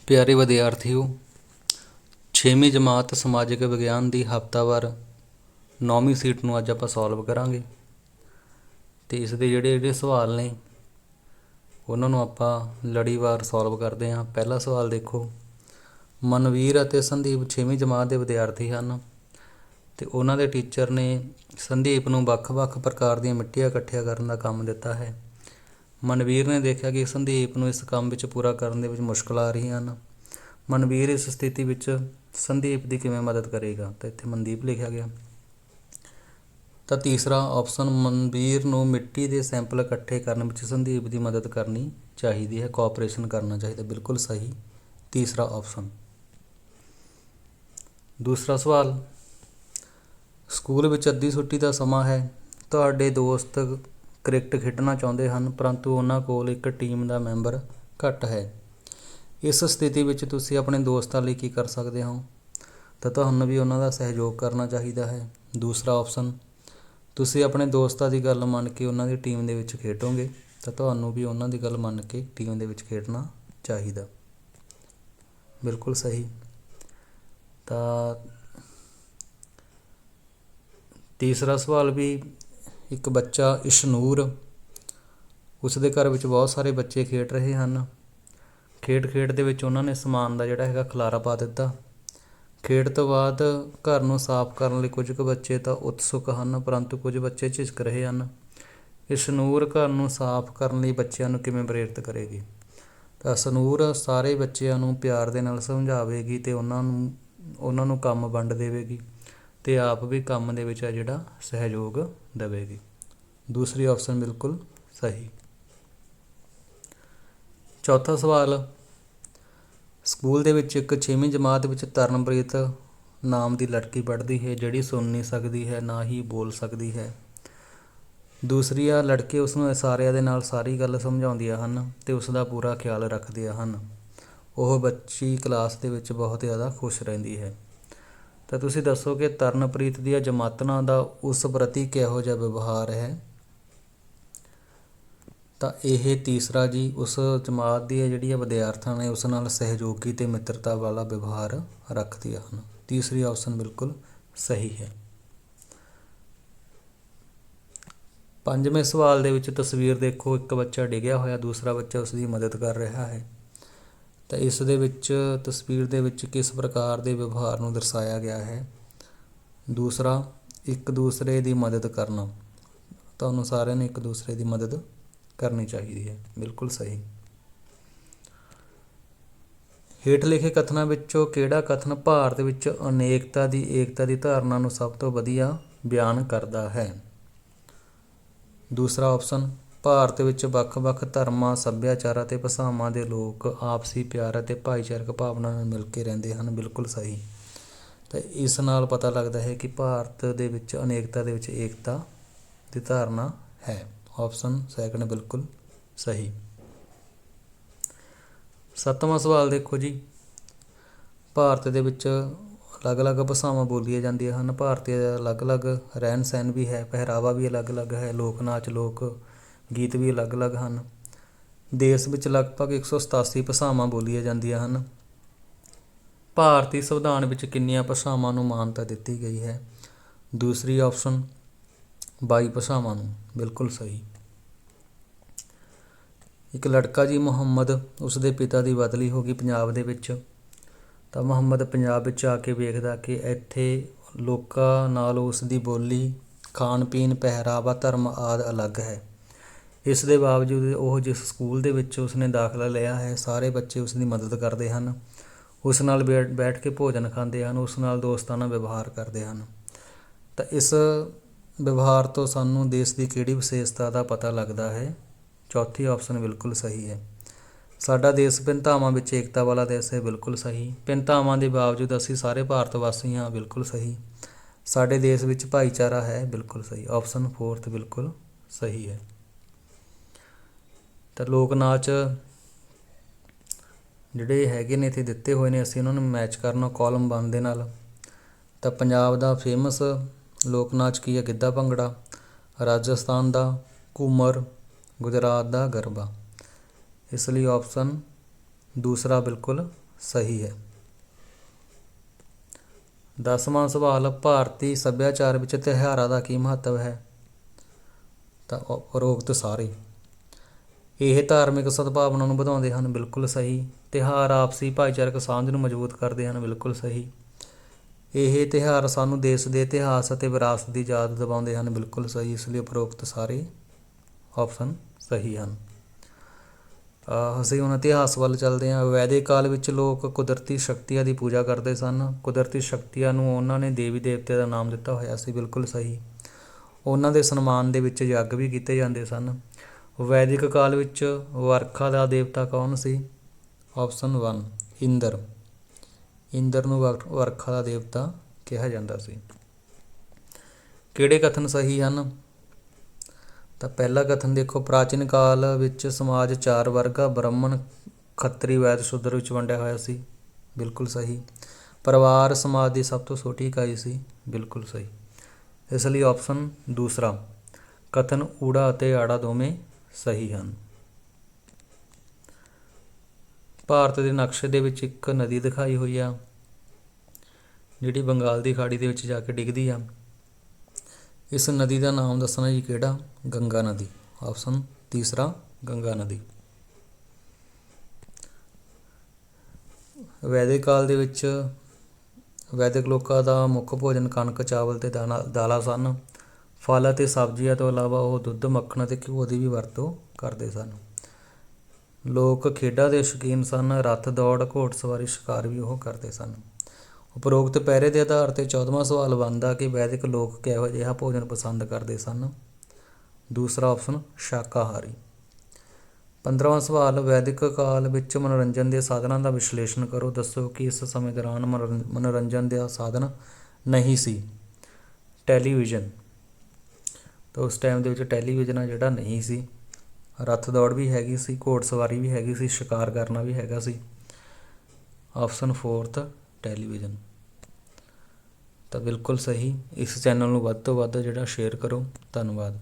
ਪਿਆਰੇ ਵਿਦਿਆਰਥੀਓ, 6ਵੀਂ ਜਮਾਤ ਸਮਾਜਿਕ ਵਿਗਿਆਨ ਦੀ ਹਫ਼ਤਾਵਾਰ 9ਵੀਂ ਸੀਟ ਨੂੰ ਅੱਜ ਆਪਾਂ ਸੋਲਵ ਕਰਾਂਗੇ। ਅਤੇ ਇਸ ਦੇ ਜਿਹੜੇ ਸਵਾਲ ਨੇ ਉਹਨਾਂ ਨੂੰ ਆਪਾਂ ਲੜੀਵਾਰ ਸੋਲਵ ਕਰਦੇ ਹਾਂ। ਪਹਿਲਾ ਸਵਾਲ ਦੇਖੋ, ਮਨਵੀਰ ਅਤੇ ਸੰਦੀਪ 6ਵੀਂ ਜਮਾਤ ਦੇ ਵਿਦਿਆਰਥੀ ਹਨ ਅਤੇ ਉਹਨਾਂ ਦੇ ਟੀਚਰ ਨੇ ਸੰਦੀਪ ਨੂੰ ਵੱਖ-ਵੱਖ ਪ੍ਰਕਾਰ ਦੀਆਂ ਮਿੱਟੀਆਂ ਇਕੱਠੀਆਂ ਕਰਨ ਦਾ ਕੰਮ ਦਿੱਤਾ ਹੈ। ਮਨਵੀਰ ਨੇ ਦੇਖਿਆ ਕਿ ਸੰਦੀਪ ਨੂੰ ਇਸ ਕੰਮ ਵਿੱਚ ਪੂਰਾ ਕਰਨ ਦੇ ਵਿੱਚ ਮੁਸ਼ਕਲ ਆ ਰਹੀਆਂ ਹਨ। ਮਨਵੀਰ ਇਸ ਸਥਿਤੀ ਵਿੱਚ ਸੰਦੀਪ ਦੀ ਕਿਵੇਂ ਮਦਦ ਕਰੇਗਾ? ਤਾਂ ਇੱਥੇ ਮਨਦੀਪ ਲਿਖਿਆ ਗਿਆ। ਤਾਂ ਤੀਸਰਾ ਆਪਸ਼ਨ, ਮਨਵੀਰ ਨੂੰ ਮਿੱਟੀ ਦੇ ਸੈਂਪਲ ਇਕੱਠੇ ਕਰਨ ਵਿੱਚ ਸੰਦੀਪ ਦੀ ਮਦਦ ਕਰਨੀ ਚਾਹੀਦੀ ਹੈ, ਕੋਆਪਰੇਸ਼ਨ ਕਰਨਾ ਚਾਹੀਦਾ। ਬਿਲਕੁਲ ਸਹੀ, ਤੀਸਰਾ ਆਪਸ਼ਨ। ਦੂਸਰਾ ਸਵਾਲ, ਸਕੂਲ ਵਿੱਚ ਅੱਧੀ ਛੁੱਟੀ ਦਾ ਸਮਾਂ ਹੈ। ਤੁਹਾਡੇ ਦੋਸਤ ਕ੍ਰਿਕਟ ਖੇਡਣਾ ਚਾਹੁੰਦੇ ਹਨ, ਪਰੰਤੂ ਉਹਨਾਂ ਕੋਲ ਇੱਕ ਟੀਮ ਦਾ ਮੈਂਬਰ ਘੱਟ ਹੈ। ਇਸ ਸਥਿਤੀ ਵਿੱਚ ਤੁਸੀਂ ਆਪਣੇ ਦੋਸਤਾਂ ਲਈ ਕੀ ਕਰ ਸਕਦੇ ਹੋ? ਤਾਂ ਤੁਹਾਨੂੰ ਵੀ ਉਹਨਾਂ ਦਾ ਸਹਿਯੋਗ ਕਰਨਾ ਚਾਹੀਦਾ ਹੈ। ਦੂਸਰਾ ਆਪਸ਼ਨ, ਤੁਸੀਂ ਆਪਣੇ ਦੋਸਤਾਂ ਦੀ ਗੱਲ ਮੰਨ ਕੇ ਉਹਨਾਂ ਦੀ ਟੀਮ ਦੇ ਵਿੱਚ ਖੇਡੋਗੇ, ਤਾਂ ਤੁਹਾਨੂੰ ਵੀ ਉਹਨਾਂ ਦੀ ਗੱਲ ਮੰਨ ਕੇ ਟੀਮ ਦੇ ਵਿੱਚ ਖੇਡਣਾ ਚਾਹੀਦਾ। ਬਿਲਕੁਲ ਸਹੀ। ਤਾਂ ਤੀਸਰਾ ਸਵਾਲ ਵੀ, ਇੱਕ ਬੱਚਾ ਇਸ਼ਨੂਰ, ਉਸ ਦੇ ਘਰ ਵਿੱਚ ਬਹੁਤ ਸਾਰੇ ਬੱਚੇ ਖੇਡ ਰਹੇ ਹਨ। ਖੇਡ ਦੇ ਵਿੱਚ ਉਹਨਾਂ ਨੇ ਸਮਾਨ ਦਾ ਜਿਹੜਾ ਹੈਗਾ ਖਿਲਾਰਾ ਪਾ ਦਿੱਤਾ। ਖੇਡ ਤੋਂ ਬਾਅਦ ਘਰ ਨੂੰ ਸਾਫ਼ ਕਰਨ ਲਈ ਕੁਝ ਕੁ ਬੱਚੇ ਤਾਂ ਉਤਸੁਕ ਹਨ, ਪਰੰਤੂ ਕੁਝ ਬੱਚੇ ਝਿਜਕ ਰਹੇ ਹਨ। ਇਸ਼ਨੂਰ ਘਰ ਨੂੰ ਸਾਫ਼ ਕਰਨ ਲਈ ਬੱਚਿਆਂ ਨੂੰ ਕਿਵੇਂ ਪ੍ਰੇਰਿਤ ਕਰੇਗੀ? ਤਾਂ ਇਸ਼ਨੂਰ ਸਾਰੇ ਬੱਚਿਆਂ ਨੂੰ ਪਿਆਰ ਦੇ ਨਾਲ ਸਮਝਾਵੇਗੀ ਅਤੇ ਉਹਨਾਂ ਨੂੰ ਕੰਮ ਵੰਡ ਦੇਵੇਗੀ ਅਤੇ ਆਪ ਵੀ ਕੰਮ ਦੇ ਵਿੱਚ ਜਿਹੜਾ ਸਹਿਯੋਗ ਦੇਵੇਗੀ। ਦੂਸਰੀ ਆਪਸ਼ਨ ਬਿਲਕੁਲ ਸਹੀ। ਚੌਥਾ ਸਵਾਲ, ਸਕੂਲ ਦੇ ਵਿੱਚ ਇੱਕ 6ਵੀਂ ਜਮਾਤ ਵਿੱਚ ਤਰਨਪ੍ਰੀਤ ਨਾਮ ਦੀ ਲੜਕੀ ਪੜ੍ਹਦੀ ਹੈ, ਜਿਹੜੀ ਸੁਣ ਨਹੀਂ ਸਕਦੀ ਹੈ, ਨਾ ਹੀ ਬੋਲ ਸਕਦੀ ਹੈ। ਦੂਸਰੀਆਂ ਲੜਕੀਆਂ ਉਸਨੂੰ ਇਸ਼ਾਰਿਆਂ ਦੇ ਨਾਲ ਸਾਰੀ ਗੱਲ ਸਮਝਾਉਂਦੀਆਂ ਹਨ ਅਤੇ ਉਸ ਦਾ ਪੂਰਾ ਖਿਆਲ ਰੱਖਦੀਆਂ ਹਨ। ਉਹ ਬੱਚੀ ਕਲਾਸ ਦੇ ਵਿੱਚ ਬਹੁਤ ਜ਼ਿਆਦਾ ਖੁਸ਼ ਰਹਿੰਦੀ ਹੈ। ਤਾਂ ਤੁਸੀਂ ਦੱਸੋ ਕਿ ਤਰਨਪ੍ਰੀਤ ਦੀਆਂ ਜਮਾਤਰਾਂ ਦਾ ਉਸ ਪ੍ਰਤੀ ਕਿਹੋ ਜਿਹਾ ਵਿਵਹਾਰ ਹੈ? ਤਾਂ ਇਹ ਤੀਸਰਾ ਜੀ, ਉਸ ਜਮਾਤ ਦੀਆਂ ਜਿਹੜੀਆਂ ਵਿਦਿਆਰਥਣਾਂ ਨੇ ਉਸ ਨਾਲ ਸਹਿਯੋਗੀ ਅਤੇ ਮਿੱਤਰਤਾ ਵਾਲਾ ਵਿਵਹਾਰ ਰੱਖਦੀਆਂ ਹਨ। ਤੀਸਰੀ ਆਪਸ਼ਨ ਬਿਲਕੁਲ ਸਹੀ ਹੈ। ਪੰਜਵੇਂ ਸਵਾਲ ਦੇ ਵਿੱਚ ਤਸਵੀਰ ਦੇਖੋ, ਇੱਕ ਬੱਚਾ ਡਿੱਗਿਆ ਹੋਇਆ, ਦੂਸਰਾ ਬੱਚਾ ਉਸ ਦੀ ਮਦਦ ਕਰ ਰਿਹਾ ਹੈ। ਤਾਂ ਇਸ ਦੇ ਵਿੱਚ ਤਸਵੀਰ ਦੇ ਵਿੱਚ ਕਿਸ ਪ੍ਰਕਾਰ ਦੇ ਵਿਵਹਾਰ ਨੂੰ ਦਰਸਾਇਆ ਗਿਆ ਹੈ? ਦੂਸਰਾ, ਇੱਕ ਦੂਸਰੇ ਦੀ ਮਦਦ ਕਰਨਾ। ਤੁਹਾਨੂੰ ਸਾਰਿਆਂ ਨੂੰ ਇੱਕ ਦੂਸਰੇ ਦੀ ਮਦਦ ਕਰਨੀ ਚਾਹੀਦੀ ਹੈ। ਬਿਲਕੁਲ ਸਹੀ। ਹੇਠ ਲਿਖੇ ਕਥਨਾਂ ਵਿੱਚੋਂ ਕਿਹੜਾ ਕਥਨ ਭਾਰਤ ਵਿੱਚ ਅਨੇਕਤਾ ਦੀ ਏਕਤਾ ਦੀ ਧਾਰਨਾ ਨੂੰ ਸਭ ਤੋਂ ਵਧੀਆ ਬਿਆਨ ਕਰਦਾ ਹੈ? ਦੂਸਰਾ ਆਪਸ਼ਨ, ਭਾਰਤ ਵਿੱਚ ਵੱਖ-ਵੱਖ ਧਰਮਾਂ, ਸੱਭਿਆਚਾਰਾਂ ਅਤੇ ਭਾਸ਼ਾਵਾਂ ਦੇ ਲੋਕ ਆਪਸੀ ਪਿਆਰ ਅਤੇ ਭਾਈਚਾਰਕ ਭਾਵਨਾ ਨਾਲ ਮਿਲ ਕੇ ਰਹਿੰਦੇ ਹਨ। ਬਿਲਕੁਲ ਸਹੀ। ਤਾਂ ਇਸ ਨਾਲ ਪਤਾ ਲੱਗਦਾ ਹੈ ਕਿ ਭਾਰਤ ਦੇ ਵਿੱਚ ਅਨੇਕਤਾ ਦੇ ਵਿੱਚ ਏਕਤਾ ਦੀ ਧਾਰਨਾ ਹੈ। ਆਪਸ਼ਨ ਸੈਕਿੰਡ ਬਿਲਕੁਲ ਸਹੀ। ਸੱਤਵਾਂ ਸਵਾਲ ਦੇਖੋ ਜੀ, ਭਾਰਤ ਦੇ ਵਿੱਚ ਅਲੱਗ-ਅਲੱਗ ਭਾਸ਼ਾਵਾਂ ਬੋਲੀਆਂ ਜਾਂਦੀਆਂ ਹਨ। ਭਾਰਤੀ ਦਾ ਅਲੱਗ-ਅਲੱਗ ਰਹਿਣ ਸਹਿਣ ਵੀ ਹੈ, ਪਹਿਰਾਵਾ ਵੀ ਅਲੱਗ-ਅਲੱਗ ਹੈ, ਲੋਕ ਨਾਚ, ਲੋਕ ਗੀਤ ਵੀ ਅਲੱਗ-ਅਲੱਗ ਹਨ। ਦੇਸ਼ ਵਿੱਚ ਲਗਭਗ 187 ਭਾਸ਼ਾਵਾਂ ਬੋਲੀਆਂ ਜਾਂਦੀਆਂ ਹਨ। ਭਾਰਤੀ ਸੰਵਿਧਾਨ ਵਿੱਚ ਕਿੰਨੀਆਂ ਭਾਸ਼ਾਵਾਂ ਨੂੰ ਮਾਨਤਾ ਦਿੱਤੀ ਗਈ ਹੈ? ਦੂਸਰੀ ਆਪਸ਼ਨ 22 ਭਾਸ਼ਾਵਾਂ ਨੂੰ। ਬਿਲਕੁਲ ਸਹੀ। ਇੱਕ ਲੜਕਾ ਜੀ ਮੁਹੰਮਦ, ਉਸ ਦੇ ਪਿਤਾ ਦੀ ਬਦਲੀ ਹੋ ਗਈ ਪੰਜਾਬ ਦੇ ਵਿੱਚ। ਤਾਂ ਮੁਹੰਮਦ ਪੰਜਾਬ ਵਿੱਚ ਆ ਕੇ ਵੇਖਦਾ ਕਿ ਇੱਥੇ ਲੋਕਾਂ ਨਾਲ ਉਸ ਦੀ ਬੋਲੀ, ਖਾਣ ਪੀਣ, ਪਹਿਰਾਵਾ, ਧਰਮ ਆਦਿ ਅਲੱਗ ਹੈ। ਇਸ ਦੇ ਬਾਵਜੂਦ ਉਹ ਜਿਸ ਸਕੂਲ ਦੇ ਵਿੱਚ ਉਸਨੇ ਦਾਖਲਾ ਲਿਆ ਹੈ, ਸਾਰੇ ਬੱਚੇ ਉਸ ਦੀ ਮਦਦ ਕਰਦੇ ਹਨ, ਉਸ ਨਾਲ ਬੈਠ ਕੇ ਭੋਜਨ ਖਾਂਦੇ ਹਨ, ਉਸ ਨਾਲ ਦੋਸਤਾਨਾ ਵਿਵਹਾਰ ਕਰਦੇ ਹਨ। ਤਾਂ ਇਸ ਵਿਵਹਾਰ ਤੋਂ ਸਾਨੂੰ ਦੇਸ਼ ਦੀ ਕਿਹੜੀ ਵਿਸ਼ੇਸ਼ਤਾ ਦਾ ਪਤਾ ਲੱਗਦਾ ਹੈ? ਚੌਥੀ ਆਪਸ਼ਨ ਬਿਲਕੁਲ ਸਹੀ ਹੈ। ਸਾਡਾ ਦੇਸ਼ ਭਿੰਨਤਾਵਾਂ ਵਿੱਚ ਏਕਤਾ ਵਾਲਾ ਦੇਸ਼ ਹੈ। ਬਿਲਕੁਲ ਸਹੀ। ਭਿੰਨਤਾਵਾਂ ਦੇ ਬਾਵਜੂਦ ਅਸੀਂ ਸਾਰੇ ਭਾਰਤ ਵਾਸੀ ਹਾਂ। ਬਿਲਕੁਲ ਸਹੀ। ਸਾਡੇ ਦੇਸ਼ ਵਿੱਚ ਭਾਈਚਾਰਾ ਹੈ। ਬਿਲਕੁਲ ਸਹੀ। ਆਪਸ਼ਨ ਫੋਰਥ ਬਿਲਕੁਲ ਸਹੀ ਹੈ। ਤਾਂ ਲੋਕ ਨਾਚ ਜਿਹੜੇ ਹੈਗੇ ਨੇ ਇੱਥੇ ਦਿੱਤੇ ਹੋਏ ਨੇ, ਅਸੀਂ ਉਹਨਾਂ ਨੂੰ ਮੈਚ ਕਰਨਾ ਕਾਲਮ 1 ਦੇ ਨਾਲ। ਤਾਂ ਪੰਜਾਬ ਦਾ ਫੇਮਸ ਲੋਕ ਨਾਚ ਕੀ ਹੈ? ਗਿੱਧਾ ਭੰਗੜਾ। ਰਾਜਸਥਾਨ ਦਾ ਘੂਮਰ, ਗੁਜਰਾਤ ਦਾ ਗਰਬਾ। ਇਸ ਲਈ ਆਪਸ਼ਨ ਦੂਸਰਾ ਬਿਲਕੁਲ ਸਹੀ ਹੈ। 10ਵਾਂ ਸਵਾਲ, ਭਾਰਤੀ ਸੱਭਿਆਚਾਰ ਵਿੱਚ ਤਿਉਹਾਰਾਂ ਦਾ ਕੀ ਮਹੱਤਵ ਹੈ? ਤਾਂ ਉਪਰੋਕਤ ਸਾਰੇ। ਇਹ ਧਾਰਮਿਕ ਸਦਭਾਵਨਾ ਨੂੰ ਵਧਾਉਂਦੇ ਹਨ, ਬਿਲਕੁਲ ਸਹੀ। ਤਿਉਹਾਰ ਆਪਸੀ ਭਾਈਚਾਰਕ ਸਾਂਝ ਨੂੰ ਮਜ਼ਬੂਤ ਕਰਦੇ ਹਨ, ਬਿਲਕੁਲ ਸਹੀ। ਇਹ ਤਿਉਹਾਰ ਸਾਨੂੰ ਦੇਸ਼ ਦੇ ਇਤਿਹਾਸ ਅਤੇ ਵਿਰਾਸਤ ਦੀ ਯਾਦ ਦਿਵਾਉਂਦੇ ਹਨ, ਬਿਲਕੁਲ ਸਹੀ। ਇਸ ਲਈ ਉਪਰੋਕਤ ਸਾਰੇ ਆਪਸ਼ਨ ਸਹੀ ਹਨ। ਅਸੀਂ ਹੁਣ ਇਤਿਹਾਸ ਵੱਲ ਚੱਲਦੇ ਹਾਂ। ਵੈਦਿਕ ਕਾਲ ਵਿੱਚ ਲੋਕ ਕੁਦਰਤੀ ਸ਼ਕਤੀਆਂ ਦੀ ਪੂਜਾ ਕਰਦੇ ਸਨ। ਕੁਦਰਤੀ ਸ਼ਕਤੀਆਂ ਨੂੰ ਉਹਨਾਂ ਨੇ ਦੇਵੀ ਦੇਵਤਿਆਂ ਦਾ ਨਾਮ ਦਿੱਤਾ ਹੋਇਆ ਸੀ, ਬਿਲਕੁਲ ਸਹੀ। ਉਹਨਾਂ ਦੇ ਸਨਮਾਨ ਦੇ ਵਿੱਚ ਯੱਗ ਵੀ ਕੀਤੇ ਜਾਂਦੇ ਸਨ। ਵੈਦਿਕ ਕਾਲ ਵਿੱਚ ਵਰਖਾ ਦਾ ਦੇਵਤਾ ਕੌਣ ਸੀ? ਆਪਸ਼ਨ 1 ਇੰਦਰ। ਇੰਦਰ ਨੂੰ ਵਰਖਾ ਦਾ ਦੇਵਤਾ ਕਿਹਾ ਜਾਂਦਾ ਸੀ। ਕਿਹੜੇ ਕਥਨ ਸਹੀ ਹਨ? ਤਾਂ ਪਹਿਲਾ ਕਥਨ ਦੇਖੋ, ਪ੍ਰਾਚੀਨ ਕਾਲ ਵਿੱਚ ਸਮਾਜ 4 ਵਰਗਾਂ ਬ੍ਰਾਹਮਣ, ਖੱਤਰੀ, ਵੈਦ, ਸ਼ੂਦਰ ਵਿੱਚ ਵੰਡਿਆ ਹੋਇਆ ਸੀ, ਬਿਲਕੁਲ ਸਹੀ। ਪਰਿਵਾਰ ਸਮਾਜ ਦੀ ਸਭ ਤੋਂ ਛੋਟੀ ਇਕਾਈ ਸੀ, ਬਿਲਕੁਲ ਸਹੀ। ਇਸ ਲਈ ਆਪਸ਼ਨ ਦੂਸਰਾ ਕਥਨ ਊੜਾ ਅਤੇ ਆੜਾ ਦੋਵੇਂ ਸਹੀ ਹਨ। ਭਾਰਤ ਦੇ ਨਕਸ਼ੇ ਦੇ ਵਿੱਚ ਇੱਕ ਨਦੀ ਦਿਖਾਈ ਹੋਈ ਆ, ਜਿਹੜੀ ਬੰਗਾਲ ਦੀ ਖਾੜੀ ਦੇ ਵਿੱਚ ਜਾ ਕੇ ਡਿੱਗਦੀ ਆ। ਇਸ ਨਦੀ ਦਾ ਨਾਮ ਦੱਸਣਾ ਜੀ, ਕਿਹੜਾ? ਗੰਗਾ ਨਦੀ। ਆਪਸ਼ਨ ਤੀਸਰਾ ਗੰਗਾ ਨਦੀ। ਵੈਦਿਕ ਕਾਲ ਦੇ ਵਿੱਚ ਵੈਦਿਕ ਲੋਕਾਂ ਦਾ ਮੁੱਖ ਭੋਜਨ ਕਣਕ, ਚਾਵਲ ਅਤੇ ਦਾਲਾਂ ਸਨ। ਫਲ ਅਤੇ ਸਬਜ਼ੀਆਂ ਤੋਂ ਇਲਾਵਾ ਉਹ ਦੁੱਧ, ਮੱਖਣ ਅਤੇ ਘਿਓ ਦੀ ਵੀ ਵਰਤੋਂ ਕਰਦੇ ਸਨ। ਲੋਕ ਖੇਡਾਂ ਦੇ ਸ਼ੌਕੀਨ ਸਨ। ਰੱਥ ਦੌੜ, ਘੋੜਸਵਾਰੀ, ਸ਼ਿਕਾਰ ਵੀ ਉਹ ਕਰਦੇ ਸਨ। ਉਪਰੋਕਤ ਪਹਿਰੇ ਦੇ ਆਧਾਰ 'ਤੇ 14ਵਾਂ ਸਵਾਲ ਬਣਦਾ ਕਿ ਵੈਦਿਕ ਲੋਕ ਕਿਹੋ ਜਿਹਾ ਭੋਜਨ ਪਸੰਦ ਕਰਦੇ ਸਨ? ਦੂਸਰਾ ਆਪਸ਼ਨ ਸ਼ਾਕਾਹਾਰੀ। 15ਵਾਂ ਸਵਾਲ, ਵੈਦਿਕ ਕਾਲ ਵਿੱਚ ਮਨੋਰੰਜਨ ਦੇ ਸਾਧਨਾਂ ਦਾ ਵਿਸ਼ਲੇਸ਼ਣ ਕਰੋ। ਦੱਸੋ ਕਿ ਇਸ ਸਮੇਂ ਦੌਰਾਨ ਮਨੋਰੰਜਨ ਦਾ ਸਾਧਨ ਨਹੀਂ ਸੀ। ਟੈਲੀਵਿਜ਼ਨ। ਤਾਂ ਉਸ ਟਾਈਮ ਦੇ ਵਿੱਚ ਟੈਲੀਵਿਜ਼ਨ ਆ ਜਿਹੜਾ ਨਹੀਂ ਸੀ। ਰੱਥ ਦੌੜ ਵੀ ਹੈਗੀ ਸੀ, ਘੋੜਸਵਾਰੀ ਵੀ ਹੈਗੀ ਸੀ, ਸ਼ਿਕਾਰ ਕਰਨਾ ਵੀ ਹੈਗਾ ਸੀ। Option 4 television. ਤਾਂ ਬਿਲਕੁਲ ਸਹੀ। ਇਸ ਚੈਨਲ ਨੂੰ ਵੱਧ ਤੋਂ ਵੱਧ ਜਿਹੜਾ ਸ਼ੇਅਰ ਕਰੋ। ਧੰਨਵਾਦ।